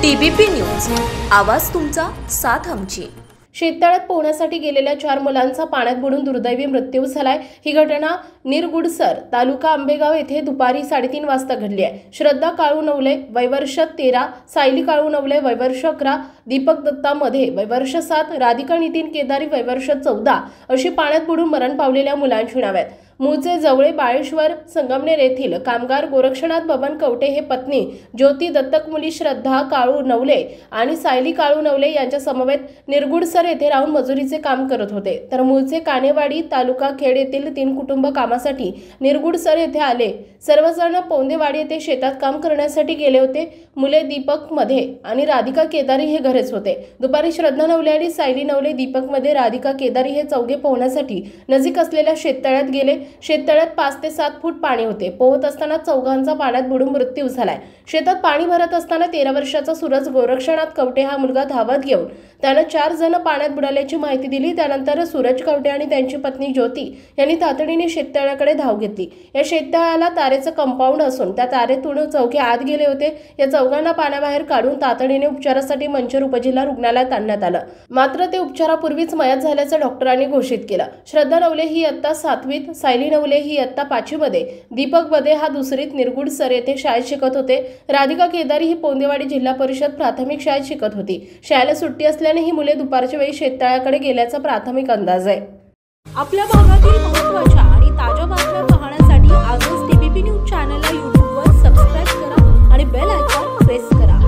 TBP news, आवाज तुमचा, साथ आमची। शेततळ्यात पोहण्यासाठी गेलेल्या 4 मुलांचा पाण्यात बुडून दुर्दैवी मृत्यू झालाय। ही घटना निरगुडसर तालुका आंबेगाव येथे दुपारी 3:30 वाजता घडली आहे। श्रद्धा काळू नवले वय वर्ष 13, सायली काळू नवले वय वर्ष 11, दीपक दत्ता मध्ये वय वर्ष 7, राधिका नितीन केदारी वय वर्ष 14 अशी पाण्यात बुडून मरण पावलेल्या मुलांची नावे आहेत। मूळचे जवळे बाळेश्वर संगमनेर येथील कामगार गोरक्षनाथ बबन कवटे हे पत्नी ज्योती दत्तक मुली श्रद्धा काळू नवले आणि सायली काळू नवले यांच्या समवेत निरगुडसर येथे राहून मजुरीचे काम करत होते। तर मूळचे कानेवाडी तालुका खेड येथील 3 कुटुंब कामासाठी निरगुडसर येथे आले। सर्वजण पोंदेवाडी येथे शेतात काम करण्यासाठी गेले होते। मुले दीपक मध्ये आणि राधिका केदारी हे घरीच होते। दुपारी श्रद्धा नवले आणि सायली नवले दीपक मध्ये, राधिका केदारी हे चौघे पोहण्यासाठी नजीक असलेल्या शेततळ्यात गेले। शेततळ्यात 5 ते 7 फूट पाणी होते। पोहत असताना चौघांचा पाण्यात बुडून मृत्यू झालाय। शेतात पाणी भरत असताना 13 वर्षाचा सूरज गोरक्षनाथ कवटे हा मुलगा धावत घेऊन त्याने 4 जण पाण्यात बुडाल्याची माहिती दिली। त्यानंतर सूरज कवटे आणि त्यांची पत्नी ज्योती यांनी तातडीने शेततळ्याकडे धाव घेतली। या शेततळ्याला तारेचं कंपाऊंड असून त्या तारेतून चौघे आत गेले होते। या चौघांना पाण्याबाहेर काढून तातडीने उपचारासाठी मंचर उपजिल्हा रुग्णालयात आणण्यात आलं, मात्र ते उपचारापूर्वीच मयत झाल्याचं डॉक्टरांनी घोषित केलं। श्रद्धा नवले ही इयत्ता 7वीत, सायली नवले ही इयत्ता 5वी मध्ये, दीपक बदे हा 2रीत निरगुडसर येथे शाळेत शिकत होते। राधिका केदारी ही पोंदेवाडी जिल्हा परिषद प्राथमिक शाळेत शिकत होती। शाळेला सुट्टी असल्याने ही मुले दुपारच्या वेळी शेततळ्याकडे गेल्याचा प्राथमिक अंदाज आहे। आपल्या भागातील महत्त्वाच्या आणि ताज्या बातम्या पाहण्यासाठी आजच टीबीपी न्यूज चॅनलला YouTube वर सबस्क्राइब करा आणि बेल आयकॉन प्रेस करा।